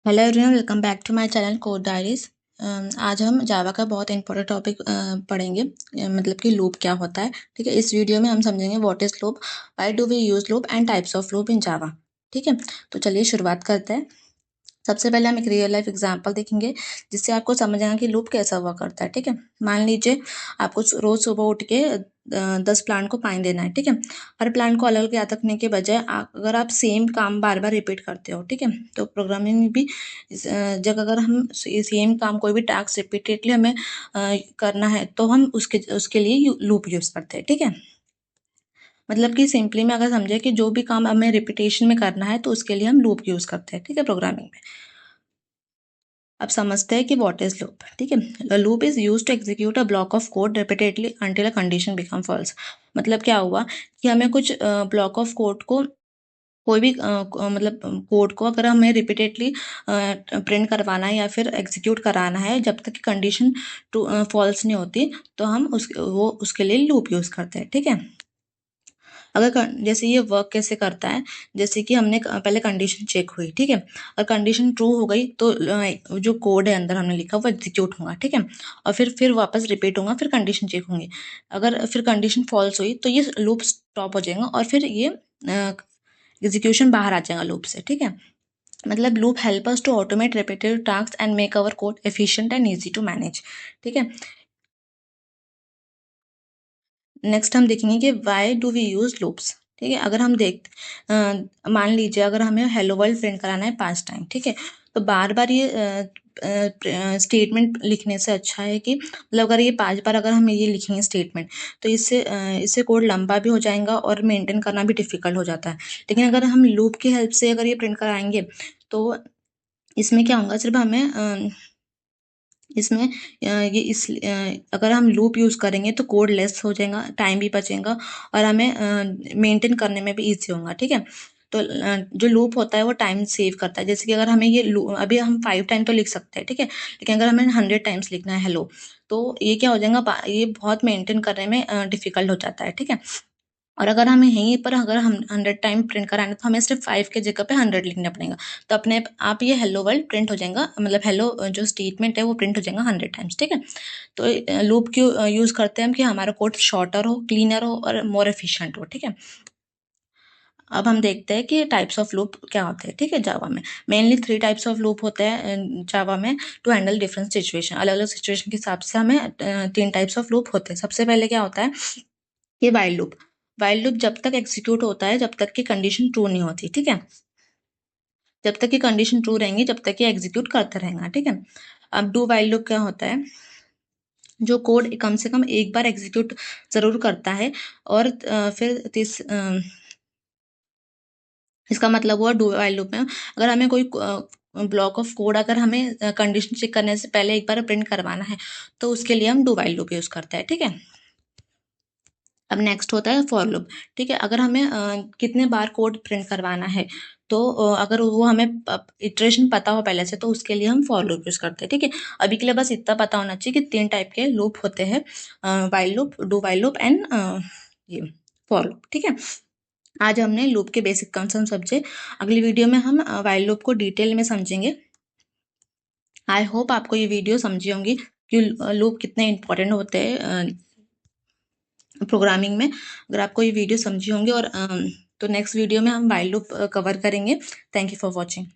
Hello everyone, welcome back to my channel Code Diaries. आज हम जावा का बहुत इंपॉर्टेंट टॉपिक पढ़ेंगे, मतलब कि लूप क्या होता है। ठीक है, इस वीडियो में हम समझेंगे what is loop, why do we use loop and types of loop in Java. ठीक है, तो चलिए शुरुआत करते हैं। सबसे पहले हम एक रियल लाइफ एग्जांपल देखेंगे जिससे आपको समझ आएगा कि लूप कैसा हुआ करता है। ठीक है, मान लीजिए आपको रोज सुबह उठ के 10 प्लांट को पानी देना है। ठीक है, हर प्लांट को अलग अलग याद रखने के बजाय अगर आप सेम काम बार बार रिपीट करते हो, ठीक है, तो प्रोग्रामिंग में भी जब अगर हम सेम काम कोई भी टास्क रिपीटेडली हमें करना है तो हम उसके लिए लूप यूज करते हैं। ठीक है, मतलब कि सिंपली में अगर समझे कि जो भी काम हमें रिपीटेशन में करना है तो उसके लिए हम लूप यूज करते हैं। ठीक है, प्रोग्रामिंग में अब समझते हैं कि व्हाट इज लूप। ठीक है, loop is use to execute a block of code repeatedly until a condition become false. मतलब क्या हुआ कि हमें कुछ ब्लॉक ऑफ कोड को कोई भी मतलब कोड को अगर हमें रिपीटेडली प्रिंट करवाना है या फिर एग्जीक्यूट कराना है जब तक कि कंडीशन फॉल्स नहीं होती, तो हम उसके लिए लूप यूज करते हैं। ठीक है, अगर जैसे ये वर्क कैसे करता है, जैसे कि हमने पहले कंडीशन चेक हुई। ठीक है, और कंडीशन ट्रू हो गई तो जो कोड है अंदर हमने लिखा वो एग्जीक्यूट होगा। ठीक है, और फिर वापस रिपीट होगा, फिर कंडीशन चेक होंगी। अगर फिर कंडीशन फॉल्स हुई तो ये लूप स्टॉप हो जाएगा और फिर ये एग्जीक्यूशन बाहर आ जाएगा लूप से। ठीक है, मतलब loop help us to automate repeated task and make our code efficient and easy to manage. ठीक है, नेक्स्ट हम देखेंगे कि why do we use loops. ठीक है, अगर हम मान लीजिए अगर हमें हेलो वर्ल्ड प्रिंट कराना है 5 टाइम। ठीक है, तो बार बार ये स्टेटमेंट लिखने से अच्छा है कि मतलब अगर ये 5 बार अगर हम ये लिखेंगे स्टेटमेंट तो इससे कोड लंबा भी हो जाएगा और मेंटेन करना भी डिफिकल्ट हो जाता है। लेकिन अगर हम लूप की हेल्प से अगर ये प्रिंट कराएंगे तो इसमें क्या होगा, सिर्फ हमें इसमें ये अगर हम लूप यूज़ करेंगे तो कोड लेस हो जाएगा, टाइम भी बचेगा और हमें मेंटेन करने में भी ईजी होगा। ठीक है, तो जो लूप होता है वो टाइम सेव करता है। जैसे कि अगर हमें अभी हम 5 टाइम तो लिख सकते हैं। ठीक है, लेकिन अगर हमें 100 टाइम्स लिखना है हेलो, तो ये क्या हो जाएगा, ये बहुत मेंटेन करने में डिफिकल्ट हो जाता है। ठीक है, और अगर हमें यहीं पर अगर हम 100 टाइम प्रिंट कराना तो हमें सिर्फ 5 के जगह पे 100 लिखना पड़ेगा। तो अपने आप ये हेलो वर्ल्ड प्रिंट हो जाएगा, मतलब हेलो जो स्टेटमेंट है वो प्रिंट हो जाएगा 100 टाइम्स। ठीक है, तो लूप क्यों यूज करते हैं हम, कि हमारा कोड शॉर्टर हो, क्लीनर हो और मोर एफिशिएंट हो। ठीक है, अब हम देखते हैं कि टाइप्स ऑफ लूप क्या होते हैं। ठीक है, जावा में मेनली 3 टाइप्स ऑफ लूप होते हैं जावा में टू हैंडल डिफरेंट सिचुएशन। अलग अलग सिचुएशन के हिसाब से हमें 3 टाइप्स ऑफ लूप होते हैं। सबसे पहले क्या होता है, ये वाइल लूप। वाइल लूप जब तक एग्जीक्यूट होता है जब तक कि कंडीशन ट्रू नहीं होती। ठीक है, जब तक कि कंडीशन ट्रू रहेंगी जब तक कि एग्जीक्यूट करते रहेगा। ठीक है, अब डू वाइल लूप क्या होता है, जो कोड कम से कम एक बार एग्जीक्यूट जरूर करता है और फिर इसका मतलब हुआ डू वाइल लूप में अगर हमें कोई ब्लॉक ऑफ कोड अगर हमें कंडीशन चेक करने से पहले एक बार प्रिंट करवाना है तो उसके लिए हम डू वाइल लूप यूज करते हैं। ठीक है, अब नेक्स्ट होता है फॉर लूप। ठीक है, अगर हमें कितने बार कोड प्रिंट करवाना है तो अगर वो हमें इटरेशन पता हो पहले से तो उसके लिए हम फॉर लूप यूज करते हैं। ठीक है, अभी के लिए बस इतना पता होना चाहिए कि 3 टाइप के लूप होते हैं, while loop, do while loop and ये फॉर लूप। ठीक है, आज हमने लूप के बेसिक कंसेप्ट समझे। अगली वीडियो में हम वाइल लूप को डिटेल में समझेंगे। आई होप आपको ये वीडियो समझी होंगी कि लूप कितने इंपॉर्टेंट होते हैं प्रोग्रामिंग में। अगर आपको ये वीडियो समझी होंगी और तो नेक्स्ट वीडियो में हम वाइल लूप कवर करेंगे। Thank you for watching.